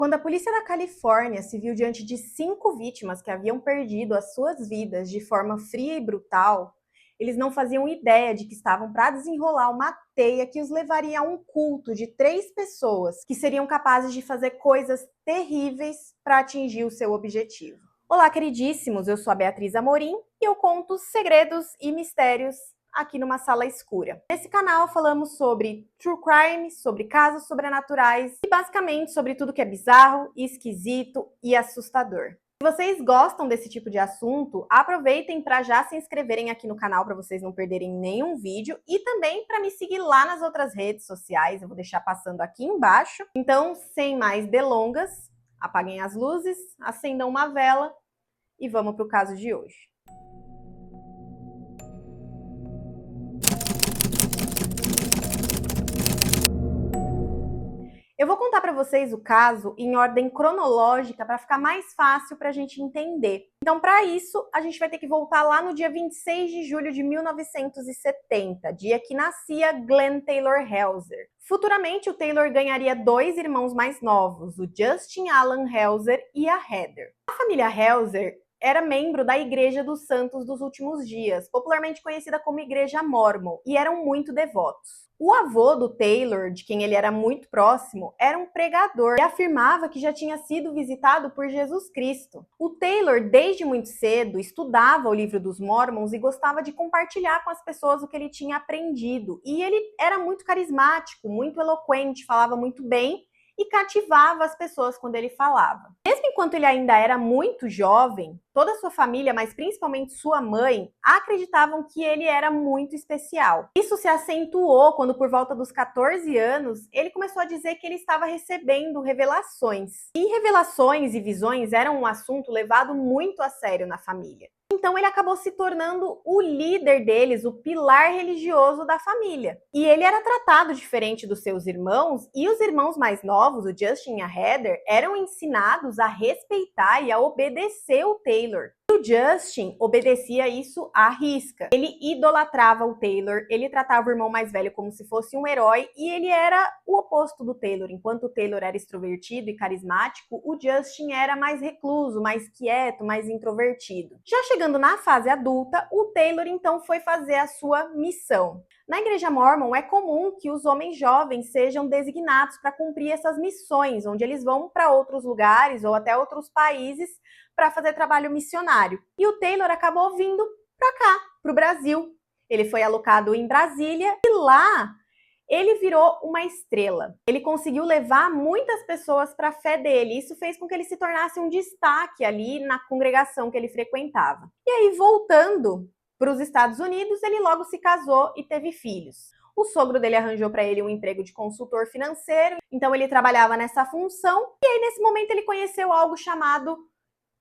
Quando a polícia da Califórnia se viu diante de 5 vítimas que haviam perdido as suas vidas de forma fria e brutal, eles não faziam ideia de que estavam para desenrolar uma teia que os levaria a um culto de 3 pessoas que seriam capazes de fazer coisas terríveis para atingir o seu objetivo. Olá, queridíssimos, eu sou a Beatriz Amorim e eu conto segredos e mistérios aqui numa sala escura. Nesse canal falamos sobre true crime, sobre casos sobrenaturais e basicamente sobre tudo que é bizarro, esquisito e assustador. Se vocês gostam desse tipo de assunto, aproveitem para já se inscreverem aqui no canal para vocês não perderem nenhum vídeo e também para me seguir lá nas outras redes sociais, eu vou deixar passando aqui embaixo. Então, sem mais delongas, apaguem as luzes, acendam uma vela e vamos para o caso de hoje. Eu vou contar para vocês o caso em ordem cronológica para ficar mais fácil para a gente entender. Então, para isso, a gente vai ter que voltar lá no dia 26 de julho de 1970, dia que nascia Glenn Taylor Helzer. Futuramente, o Taylor ganharia 2 irmãos mais novos, o Justin Alan Helzer e a Heather. A família Helzer era membro da Igreja dos Santos dos Últimos Dias, popularmente conhecida como Igreja Mórmon, e eram muito devotos. O avô do Taylor, de quem ele era muito próximo, era um pregador e afirmava que já tinha sido visitado por Jesus Cristo. O Taylor, desde muito cedo, estudava o livro dos Mormons e gostava de compartilhar com as pessoas o que ele tinha aprendido. E ele era muito carismático, muito eloquente, falava muito bem e cativava as pessoas quando ele falava. Mesmo enquanto ele ainda era muito jovem, toda a sua família, mas principalmente sua mãe, acreditavam que ele era muito especial. Isso se acentuou quando, por volta dos 14 anos, ele começou a dizer que ele estava recebendo revelações. E revelações e visões eram um assunto levado muito a sério na família. Então ele acabou se tornando o líder deles, o pilar religioso da família. E ele era tratado diferente dos seus irmãos, e os irmãos mais novos, o Justin e a Heather, eram ensinados a respeitar e a obedecer o Taylor. O Justin obedecia isso à risca. Ele idolatrava o Taylor, ele tratava o irmão mais velho como se fosse um herói e ele era o oposto do Taylor. Enquanto o Taylor era extrovertido e carismático, o Justin era mais recluso, mais quieto, mais introvertido. Já chegando na fase adulta, o Taylor então foi fazer a sua missão. Na Igreja Mórmon é comum que os homens jovens sejam designados para cumprir essas missões, onde eles vão para outros lugares ou até outros países para fazer trabalho missionário. E o Taylor acabou vindo para cá, para o Brasil. Ele foi alocado em Brasília e lá ele virou uma estrela. Ele conseguiu levar muitas pessoas para a fé dele. Isso fez com que ele se tornasse um destaque ali na congregação que ele frequentava. E aí, voltando para os Estados Unidos, ele logo se casou e teve filhos. O sogro dele arranjou para ele um emprego de consultor financeiro, então ele trabalhava nessa função. E aí, nesse momento, ele conheceu algo chamado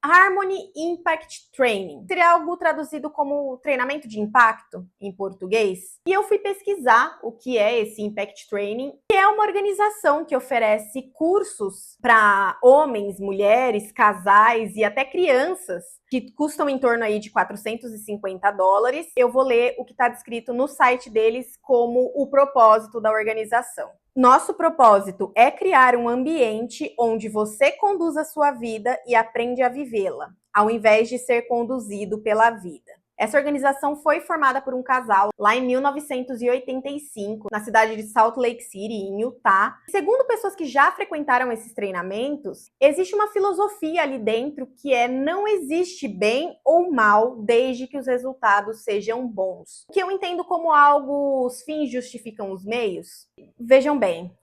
Harmony Impact Training. Seria algo traduzido como treinamento de impacto em português. E eu fui pesquisar o que é esse Impact Training, que é uma organização que oferece cursos para homens, mulheres, casais e até crianças, que custam em torno aí de $450. Eu vou ler o que está descrito no site deles como o propósito da organização. Nosso propósito é criar um ambiente onde você conduz a sua vida e aprende a vivê-la, ao invés de ser conduzido pela vida. Essa organização foi formada por um casal lá em 1985, na cidade de Salt Lake City, em Utah. Segundo pessoas que já frequentaram esses treinamentos, existe uma filosofia ali dentro que é: não existe bem ou mal desde que os resultados sejam bons. O que eu entendo como algo, os fins justificam os meios. Vejam bem,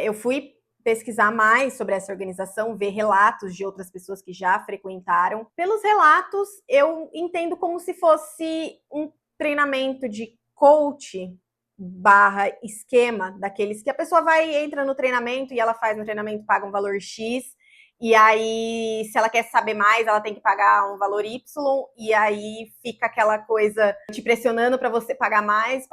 eu fui pesquisar mais sobre essa organização, ver relatos de outras pessoas que já frequentaram. Pelos relatos, eu entendo como se fosse um treinamento de coach barra esquema, daqueles que a pessoa entra no treinamento e ela faz no treinamento, paga um valor X, e aí, se ela quer saber mais, ela tem que pagar um valor Y, e aí fica aquela coisa te pressionando para você pagar mais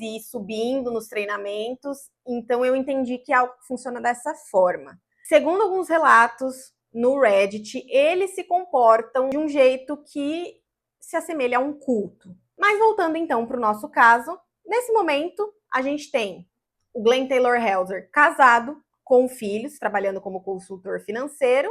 e ir subindo nos treinamentos. Então, eu entendi que algo funciona dessa forma. Segundo alguns relatos no Reddit, eles se comportam de um jeito que se assemelha a um culto. Mas voltando então para o nosso caso, nesse momento, a gente tem o Glenn Taylor Helzer casado com filhos, trabalhando como consultor financeiro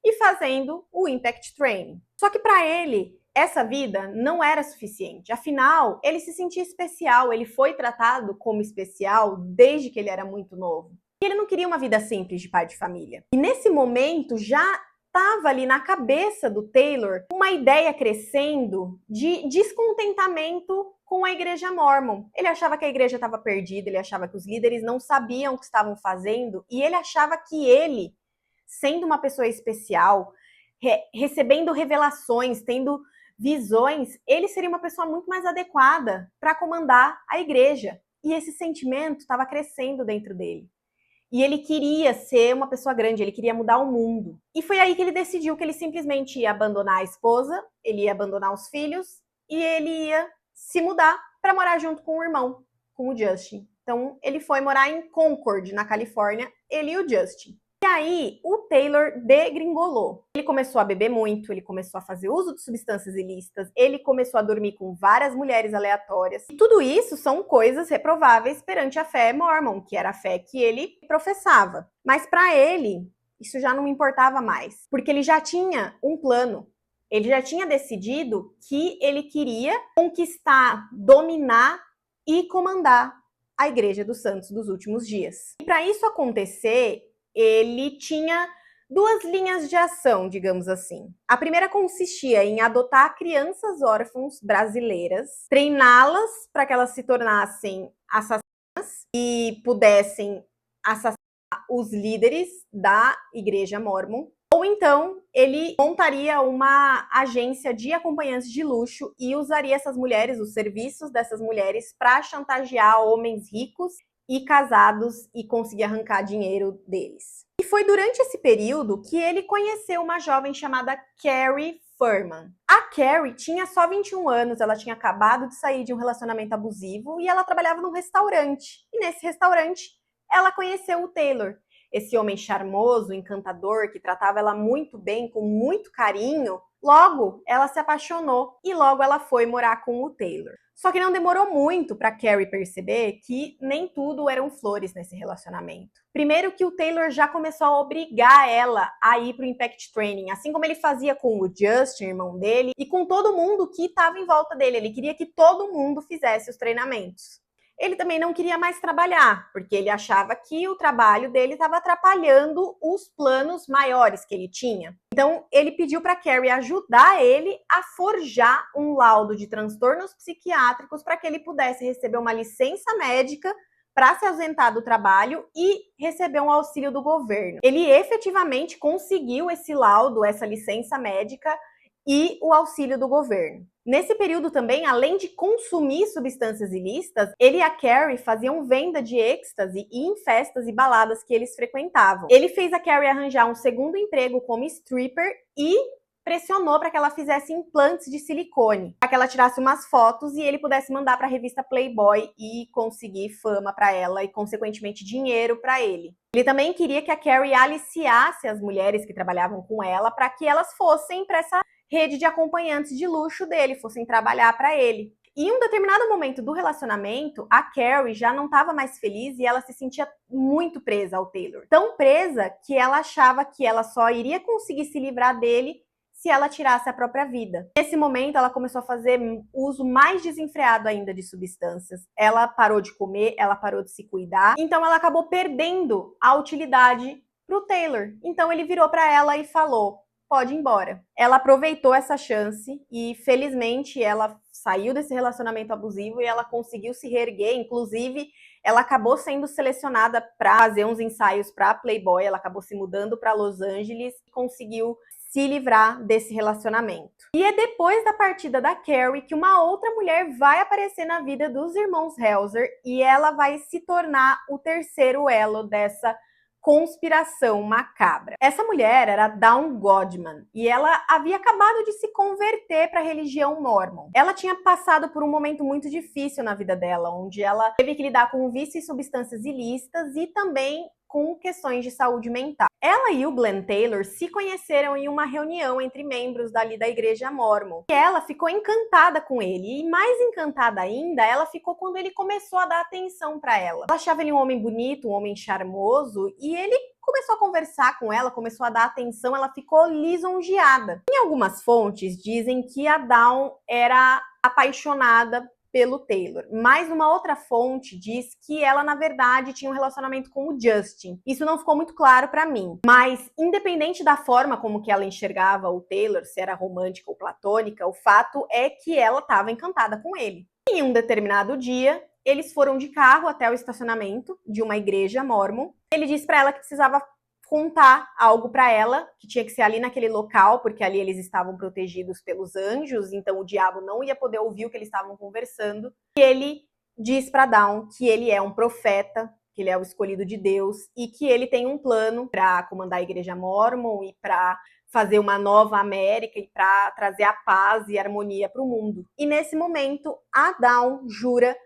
e fazendo o Impact Training. Só que para ele, essa vida não era suficiente. Afinal, ele se sentia especial, ele foi tratado como especial desde que ele era muito novo. E ele não queria uma vida simples de pai de família. E nesse momento já estava ali na cabeça do Taylor uma ideia crescendo de descontentamento com a igreja mórmon. Ele achava que a igreja estava perdida, ele achava que os líderes não sabiam o que estavam fazendo e ele achava que ele, sendo uma pessoa especial, recebendo revelações, tendo visões, ele seria uma pessoa muito mais adequada para comandar a igreja. E esse sentimento estava crescendo dentro dele. E ele queria ser uma pessoa grande, ele queria mudar o mundo. E foi aí que ele decidiu que ele simplesmente ia abandonar a esposa, ele ia abandonar os filhos e ele ia se mudar para morar junto com o irmão, com o Justin. Então, ele foi morar em Concord, na Califórnia, ele e o Justin. E aí, o Taylor degringolou. Ele começou a beber muito, ele começou a fazer uso de substâncias ilícitas, ele começou a dormir com várias mulheres aleatórias. E tudo isso são coisas reprováveis perante a fé mormon, que era a fé que ele professava. Mas para ele, isso já não importava mais, porque ele já tinha um plano. Ele já tinha decidido que ele queria conquistar, dominar e comandar a Igreja dos Santos dos Últimos Dias. E para isso acontecer, ele tinha duas linhas de ação, digamos assim. A primeira consistia em adotar crianças órfãos brasileiras, treiná-las para que elas se tornassem assassinas e pudessem assassinar os líderes da Igreja Mórmon. Ou então, ele montaria uma agência de acompanhantes de luxo e usaria essas mulheres, os serviços dessas mulheres, para chantagear homens ricos e casados e conseguir arrancar dinheiro deles. E foi durante esse período que ele conheceu uma jovem chamada Carrie Furman. A Carrie tinha só 21 anos, ela tinha acabado de sair de um relacionamento abusivo e ela trabalhava num restaurante. E nesse restaurante, ela conheceu o Taylor. Esse homem charmoso, encantador, que tratava ela muito bem, com muito carinho. Logo, ela se apaixonou e logo ela foi morar com o Taylor. Só que não demorou muito para Carrie perceber que nem tudo eram flores nesse relacionamento. Primeiro que o Taylor já começou a obrigar ela a ir para o Impact Training, assim como ele fazia com o Justin, irmão dele, e com todo mundo que estava em volta dele. Ele queria que todo mundo fizesse os treinamentos. Ele também não queria mais trabalhar, porque ele achava que o trabalho dele estava atrapalhando os planos maiores que ele tinha. Então, ele pediu para Carrie ajudar ele a forjar um laudo de transtornos psiquiátricos para que ele pudesse receber uma licença médica para se ausentar do trabalho e receber um auxílio do governo. Ele efetivamente conseguiu esse laudo, essa licença médica e o auxílio do governo. Nesse período também, além de consumir substâncias ilícitas, ele e a Carrie faziam venda de êxtase em festas e baladas que eles frequentavam. Ele fez a Carrie arranjar um segundo emprego como stripper e pressionou para que ela fizesse implantes de silicone, para que ela tirasse umas fotos e ele pudesse mandar para a revista Playboy e conseguir fama para ela e, consequentemente, dinheiro para ele. Ele também queria que a Carrie aliciasse as mulheres que trabalhavam com ela para que elas fossem para essa rede de acompanhantes de luxo dele, fossem trabalhar para ele. E em um determinado momento do relacionamento, a Carrie já não estava mais feliz e ela se sentia muito presa ao Taylor. Tão presa que ela achava que ela só iria conseguir se livrar dele se ela tirasse a própria vida. Nesse momento, ela começou a fazer uso mais desenfreado ainda de substâncias. Ela parou de comer, ela parou de se cuidar. Então, ela acabou perdendo a utilidade pro Taylor. Então, ele virou para ela e falou: pode ir embora. Ela aproveitou essa chance e, felizmente, ela saiu desse relacionamento abusivo e ela conseguiu se reerguer. Inclusive, ela acabou sendo selecionada para fazer uns ensaios para Playboy. Ela acabou se mudando para Los Angeles e conseguiu se livrar desse relacionamento. E é depois da partida da Carrie que uma outra mulher vai aparecer na vida dos irmãos Helzer e ela vai se tornar o terceiro elo dessa conspiração macabra. Essa mulher era Dawn Godman e ela havia acabado de se converter para a religião mórmon. Ela tinha passado por um momento muito difícil na vida dela, onde ela teve que lidar com vício e substâncias ilícitas e também com questões de saúde mental. Ela e o Glenn Taylor se conheceram em uma reunião entre membros da igreja Mormon. E ela ficou encantada com ele. E mais encantada ainda, ela ficou quando ele começou a dar atenção para ela. Ela achava ele um homem bonito, um homem charmoso, e ele começou a conversar com ela, começou a dar atenção, ela ficou lisonjeada. Em algumas fontes dizem que a Dawn era apaixonada pelo Taylor, mas uma outra fonte diz que ela, na verdade, tinha um relacionamento com o Justin. Isso não ficou muito claro para mim, mas independente da forma como que ela enxergava o Taylor, se era romântica ou platônica, o fato é que ela estava encantada com ele. Em um determinado dia, eles foram de carro até o estacionamento de uma igreja mormon. Ele disse para ela que precisava contar algo para ela, que tinha que ser ali naquele local, porque ali eles estavam protegidos pelos anjos, então o diabo não ia poder ouvir o que eles estavam conversando. E ele diz para Dawn que ele é um profeta, que ele é o escolhido de Deus e que ele tem um plano para comandar a igreja Mormon e para fazer uma nova América e para trazer a paz e a harmonia para o mundo. E nesse momento, a Dawn jura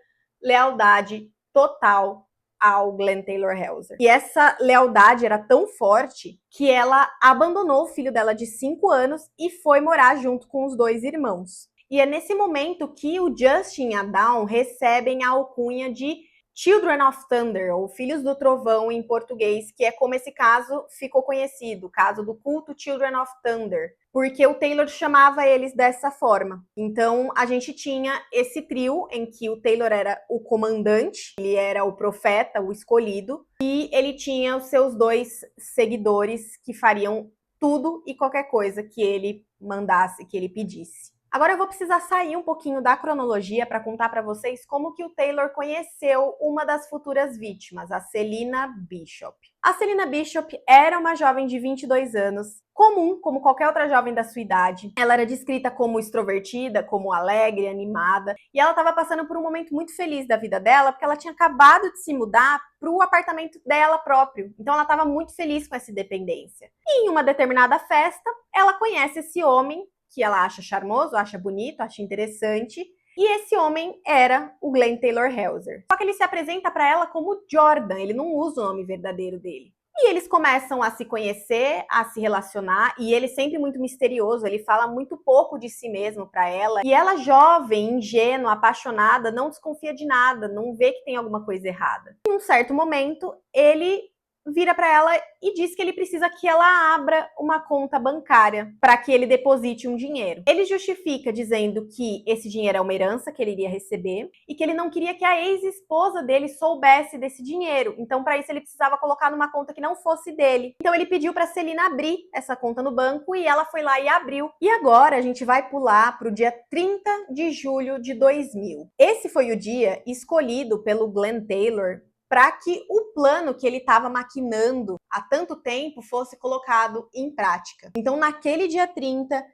lealdade total ao Glenn Taylor Helzer. E essa lealdade era tão forte que ela abandonou o filho dela de 5 anos e foi morar junto com os 2 irmãos. E é nesse momento que o Justin e a Dawn recebem a alcunha de Children of Thunder, ou Filhos do Trovão em português, que é como esse caso ficou conhecido, o caso do culto Children of Thunder, porque o Taylor chamava eles dessa forma. Então, a gente tinha esse trio em que o Taylor era o comandante, ele era o profeta, o escolhido, e ele tinha os seus 2 seguidores que fariam tudo e qualquer coisa que ele mandasse, que ele pedisse. Agora eu vou precisar sair um pouquinho da cronologia para contar para vocês como que o Taylor conheceu uma das futuras vítimas, a Selina Bishop. A Selina Bishop era uma jovem de 22 anos, comum, como qualquer outra jovem da sua idade. Ela era descrita como extrovertida, como alegre, animada, e ela estava passando por um momento muito feliz da vida dela, porque ela tinha acabado de se mudar para o apartamento dela próprio. Então ela estava muito feliz com essa independência. E em uma determinada festa, ela conhece esse homem que ela acha charmoso, acha bonito, acha interessante. E esse homem era o Glenn Taylor Helzer. Só que ele se apresenta para ela como Jordan, ele não usa o nome verdadeiro dele. E eles começam a se conhecer, a se relacionar, e ele sempre muito misterioso, ele fala muito pouco de si mesmo para ela. E ela, jovem, ingênua, apaixonada, não desconfia de nada, não vê que tem alguma coisa errada. Em um certo momento, ele vira para ela e diz que ele precisa que ela abra uma conta bancária para que ele deposite um dinheiro. Ele justifica dizendo que esse dinheiro é uma herança que ele iria receber e que ele não queria que a ex-esposa dele soubesse desse dinheiro. Então, para isso, ele precisava colocar numa conta que não fosse dele. Então, ele pediu para Selina abrir essa conta no banco e ela foi lá e abriu. E agora a gente vai pular para o dia 30 de julho de 2000. Esse foi o dia escolhido pelo Glenn Taylor para que o plano que ele estava maquinando há tanto tempo fosse colocado em prática. Então, naquele dia 30,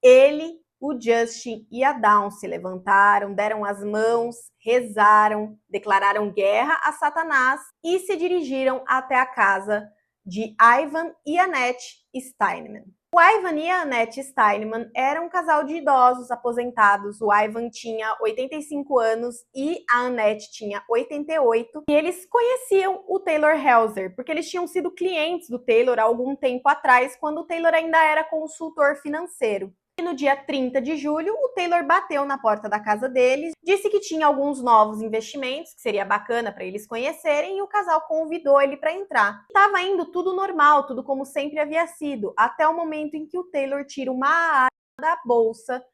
ele, o Justin e a Dawn se levantaram, deram as mãos, rezaram, declararam guerra a Satanás e se dirigiram até a casa de Ivan e Annette Steinman. O Ivan e a Annette Steinman eram um casal de idosos aposentados. O Ivan tinha 85 anos e a Annette tinha 88. E eles conheciam o Taylor Helzer, porque eles tinham sido clientes do Taylor há algum tempo atrás, quando o Taylor ainda era consultor financeiro. E no dia 30 de julho, o Taylor bateu na porta da casa deles, disse que tinha alguns novos investimentos, que seria bacana para eles conhecerem, e o casal convidou ele para entrar. Estava indo tudo normal, tudo como sempre havia sido, até o momento em que o Taylor tira uma arma da bolsa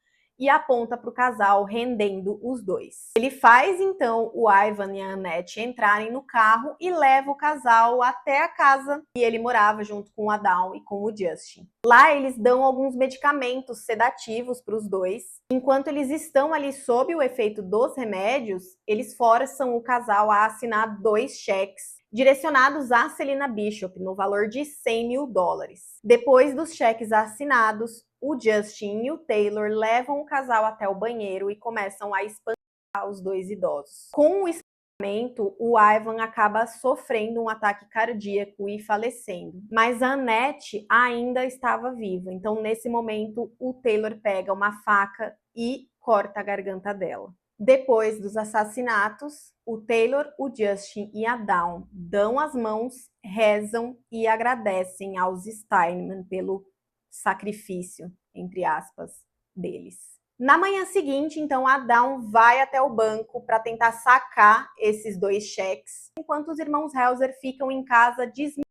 e aponta para o casal, rendendo os 2. Ele faz, então, o Ivan e a Annette entrarem no carro e leva o casal até a casa que ele morava junto com a Dawn e com o Justin. Lá eles dão alguns medicamentos sedativos para os 2. Enquanto eles estão ali sob o efeito dos remédios, eles forçam o casal a assinar 2 cheques direcionados a Selina Bishop, no valor de $100 mil. Depois dos cheques assinados, o Justin e o Taylor levam o casal até o banheiro e começam a espancar os 2 idosos. Com o espancamento, o Ivan acaba sofrendo um ataque cardíaco e falecendo. Mas a Annette ainda estava viva. Então, nesse momento, o Taylor pega uma faca e corta a garganta dela. Depois dos assassinatos, o Taylor, o Justin e a Dawn dão as mãos, rezam e agradecem aos Steinman pelo sacrifício, entre aspas, deles. Na manhã seguinte, então, a Dawn vai até o banco para tentar sacar esses 2 cheques, enquanto os irmãos Helzer ficam em casa desmembrando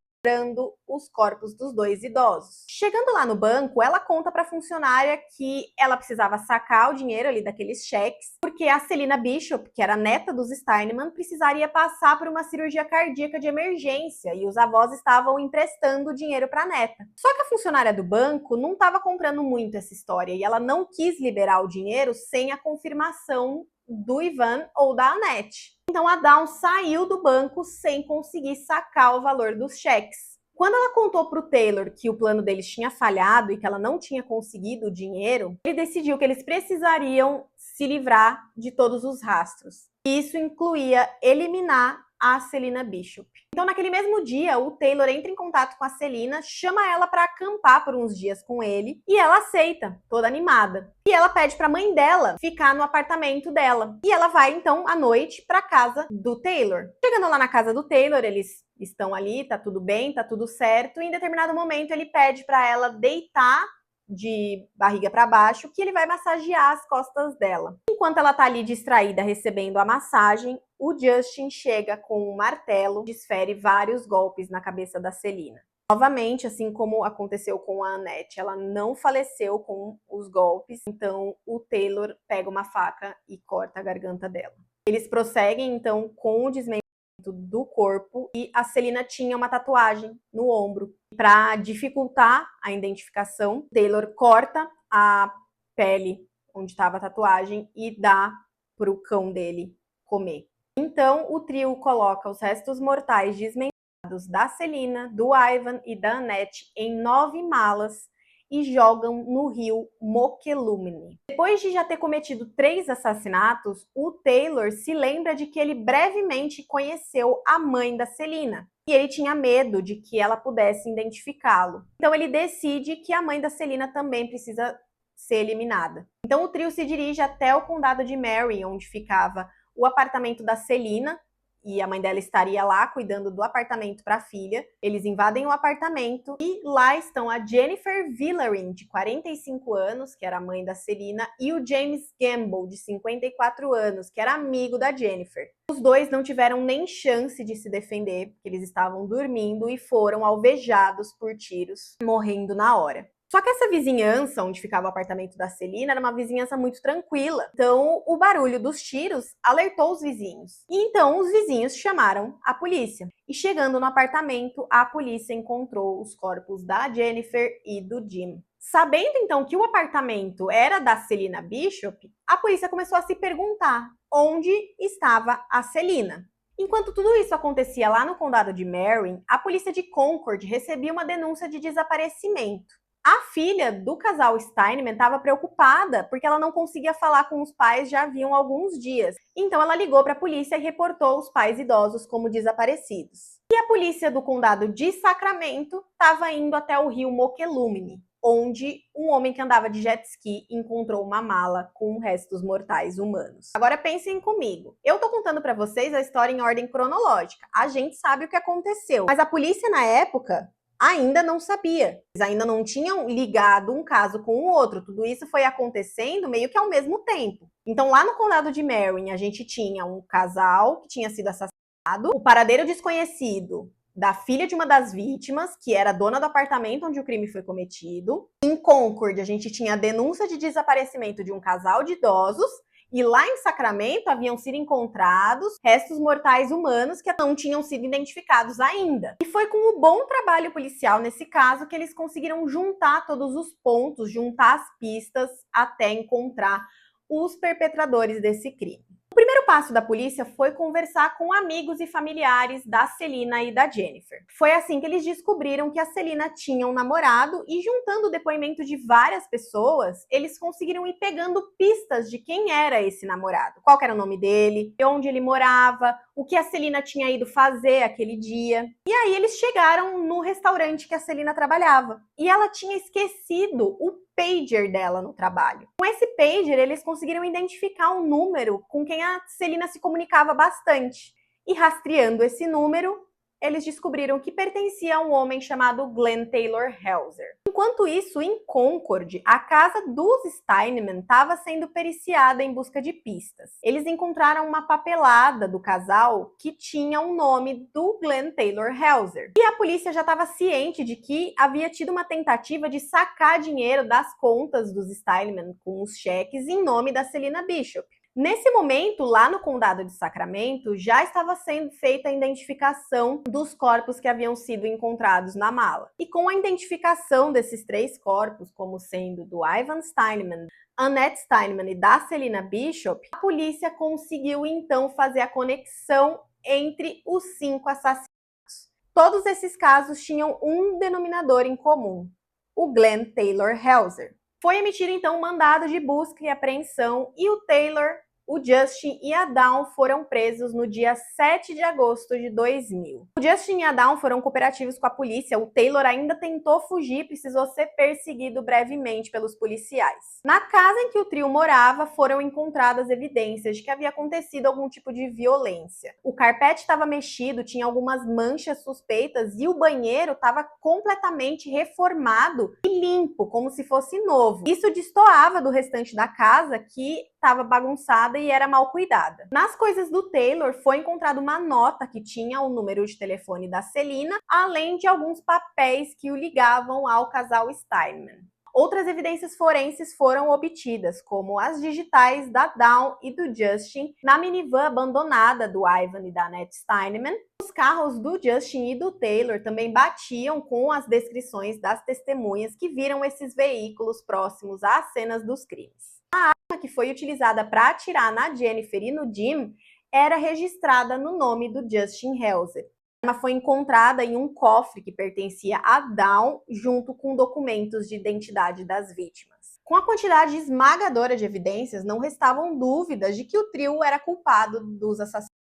os corpos dos 2 idosos. Chegando lá no banco, ela conta para a funcionária que ela precisava sacar o dinheiro ali daqueles cheques, porque a Selina Bishop, que era neta dos Steinman, precisaria passar por uma cirurgia cardíaca de emergência e os avós estavam emprestando o dinheiro para a neta. Só que a funcionária do banco não estava comprando muito essa história e ela não quis liberar o dinheiro sem a confirmação do Ivan ou da Annette. Então a Dawn saiu do banco sem conseguir sacar o valor dos cheques. Quando ela contou para o Taylor que o plano deles tinha falhado e que ela não tinha conseguido o dinheiro, ele decidiu que eles precisariam se livrar de todos os rastros. E isso incluía eliminar a Selina Bishop. Então, naquele mesmo dia, o Taylor entra em contato com a Selina, chama ela para acampar por uns dias com ele e ela aceita, toda animada. E ela pede para a mãe dela ficar no apartamento dela. E ela vai, então, à noite para a casa do Taylor. Chegando lá na casa do Taylor, eles estão ali, tá tudo bem, tá tudo certo. E em determinado momento, ele pede para ela deitar de barriga para baixo, que ele vai massagear as costas dela. Enquanto ela tá ali distraída recebendo a massagem, o Justin chega com um martelo, desfere vários golpes na cabeça da Selina. Novamente, assim como aconteceu com a Annette, ela não faleceu com os golpes, então o Taylor pega uma faca e corta a garganta dela. Eles prosseguem então com o desmembramento do corpo e a Selina tinha uma tatuagem no ombro. Para dificultar a identificação, Taylor corta a pele onde estava a tatuagem e dá para o cão dele comer. Então, o trio coloca os restos mortais desmembrados da Selina, do Ivan e da Annette em 9 malas e jogam no rio Mokelumne. Depois de já ter cometido 3 assassinatos, o Taylor se lembra de que ele brevemente conheceu a mãe da Selina. E ele tinha medo de que ela pudesse identificá-lo. Então ele decide que a mãe da Selina também precisa ser eliminada. Então o trio se dirige até o condado de Marin, onde ficava o apartamento da Selina, e a mãe dela estaria lá cuidando do apartamento para a filha. Eles invadem o apartamento e lá estão a Jennifer Villarin, de 45 anos, que era a mãe da Selina, e o James Gamble, de 54 anos, que era amigo da Jennifer. Os dois não tiveram nem chance de se defender, porque eles estavam dormindo e foram alvejados por tiros, morrendo na hora. Só que essa vizinhança, onde ficava o apartamento da Selina, era uma vizinhança muito tranquila. Então, o barulho dos tiros alertou os vizinhos. E então, os vizinhos chamaram a polícia. E chegando no apartamento, a polícia encontrou os corpos da Jennifer e do Jim. Sabendo, então, que o apartamento era da Selina Bishop, a polícia começou a se perguntar onde estava a Selina. Enquanto tudo isso acontecia lá no condado de Marin, a polícia de Concord recebia uma denúncia de desaparecimento. A filha do casal Steinman estava preocupada porque ela não conseguia falar com os pais já haviam alguns dias. Então ela ligou para a polícia e reportou os pais idosos como desaparecidos. E a polícia do condado de Sacramento estava indo até o rio Mokelumne, onde um homem que andava de jet ski encontrou uma mala com restos mortais humanos. Agora pensem comigo. Eu tô contando para vocês a história em ordem cronológica. A gente sabe o que aconteceu, mas a polícia na época ainda não sabia. Eles ainda não tinham ligado um caso com o outro. Tudo isso foi acontecendo meio que ao mesmo tempo. Então, lá no condado de Marin, a gente tinha um casal que tinha sido assassinado, o paradeiro desconhecido da filha de uma das vítimas, que era dona do apartamento onde o crime foi cometido. Em Concord, a gente tinha a denúncia de desaparecimento de um casal de idosos. E lá em Sacramento haviam sido encontrados restos mortais humanos que não tinham sido identificados ainda. E foi com o bom trabalho policial nesse caso que eles conseguiram juntar todos os pontos, juntar as pistas até encontrar os perpetradores desse crime. O primeiro passo da polícia foi conversar com amigos e familiares da Selina e da Jennifer. Foi assim que eles descobriram que a Selina tinha um namorado e, juntando o depoimento de várias pessoas, eles conseguiram ir pegando pistas de quem era esse namorado. Qual era o nome dele, onde ele morava, o que a Selina tinha ido fazer aquele dia. E aí eles chegaram no restaurante que a Selina trabalhava. E ela tinha esquecido o pager dela no trabalho. Com esse pager, eles conseguiram identificar um número com quem a Selina se comunicava bastante. E rastreando esse número, eles descobriram que pertencia a um homem chamado Glenn Taylor Helzer. Enquanto isso, em Concord, a casa dos Steinemann estava sendo periciada em busca de pistas. Eles encontraram uma papelada do casal que tinha o nome do Glenn Taylor Helzer. E a polícia já estava ciente de que havia tido uma tentativa de sacar dinheiro das contas dos Steinemann com os cheques em nome da Selina Bishop. Nesse momento, lá no Condado de Sacramento, já estava sendo feita a identificação dos corpos que haviam sido encontrados na mala. E com a identificação desses 3 corpos como sendo do Ivan Steinemann, Annette Steinemann e da Selina Bishop, a polícia conseguiu então fazer a conexão entre os 5 assassinatos. Todos esses casos tinham um denominador em comum: o Glenn Taylor Helzer. Foi emitido então um mandado de busca e apreensão e o Taylor, o Justin e a Dawn foram presos no dia 7 de agosto de 2000. O Justin e a Dawn foram cooperativos com a polícia, o Taylor ainda tentou fugir e precisou ser perseguido brevemente pelos policiais. Na casa em que o trio morava, foram encontradas evidências de que havia acontecido algum tipo de violência. O carpete estava mexido, tinha algumas manchas suspeitas e o banheiro estava completamente reformado e limpo, como se fosse novo. Isso destoava do restante da casa, que estava bagunçada e era mal cuidada. Nas coisas do Taylor foi encontrada uma nota que tinha o número de telefone da Selina, além de alguns papéis que o ligavam ao casal Steinemann. Outras evidências forenses foram obtidas, como as digitais da Dawn e do Justin na minivan abandonada do Ivan e da Annette Steinemann. Os carros do Justin e do Taylor também batiam com as descrições das testemunhas que viram esses veículos próximos às cenas dos crimes. A arma que foi utilizada para atirar na Jennifer e no Jim era registrada no nome do Justin Helzer. A arma foi encontrada em um cofre que pertencia a Dawn, junto com documentos de identidade das vítimas. Com a quantidade esmagadora de evidências, não restavam dúvidas de que o trio era culpado dos assassinatos.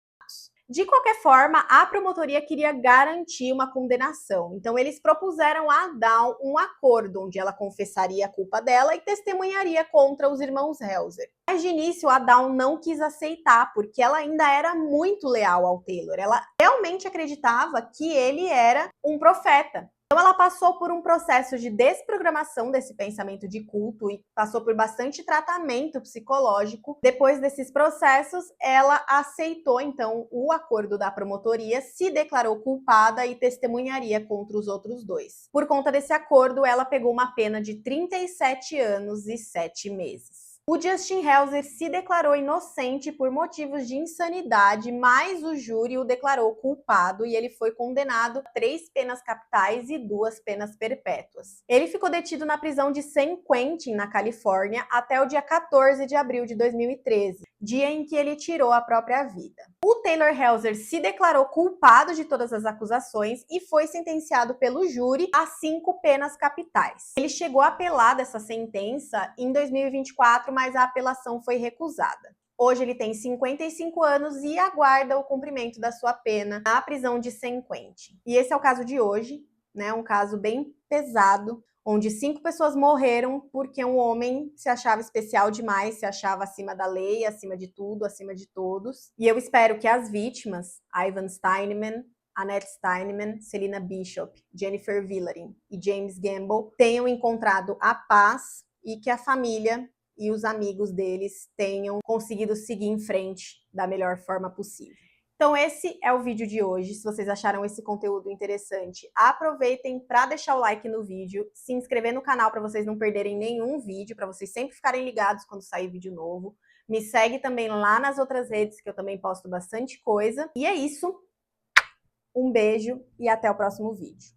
De qualquer forma, a promotoria queria garantir uma condenação, então eles propuseram a Dawn um acordo onde ela confessaria a culpa dela e testemunharia contra os irmãos Helzer. Mas de início, a Dawn não quis aceitar, porque ela ainda era muito leal ao Taylor. Ela realmente acreditava que ele era um profeta. Então ela passou por um processo de desprogramação desse pensamento de culto e passou por bastante tratamento psicológico. Depois desses processos, ela aceitou então o acordo da promotoria, se declarou culpada e testemunharia contra os outros 2. Por conta desse acordo, ela pegou uma pena de 37 anos e 7 meses. O Justin Helzer se declarou inocente por motivos de insanidade, mas o júri o declarou culpado e ele foi condenado a 3 penas capitais e 2 penas perpétuas. Ele ficou detido na prisão de San Quentin, na Califórnia, até o dia 14 de abril de 2013, dia em que ele tirou a própria vida. O Taylor Helzer se declarou culpado de todas as acusações e foi sentenciado pelo júri a 5 penas capitais. Ele chegou a apelar dessa sentença em 2024, mas a apelação foi recusada. Hoje ele tem 55 anos e aguarda o cumprimento da sua pena na prisão de San Quentin. E esse é o caso de hoje, né? Um caso bem pesado, onde 5 pessoas morreram porque um homem se achava especial demais, se achava acima da lei, acima de tudo, acima de todos. E eu espero que as vítimas, Ivan Steinemann, Annette Steinemann, Selina Bishop, Jennifer Villarin e James Gamble, tenham encontrado a paz e que a família e os amigos deles tenham conseguido seguir em frente da melhor forma possível. Então esse é o vídeo de hoje. Se vocês acharam esse conteúdo interessante, aproveitem para deixar o like no vídeo, se inscrever no canal para vocês não perderem nenhum vídeo, para vocês sempre ficarem ligados quando sair vídeo novo. Me segue também lá nas outras redes, que eu também posto bastante coisa. E é isso. Um beijo e até o próximo vídeo.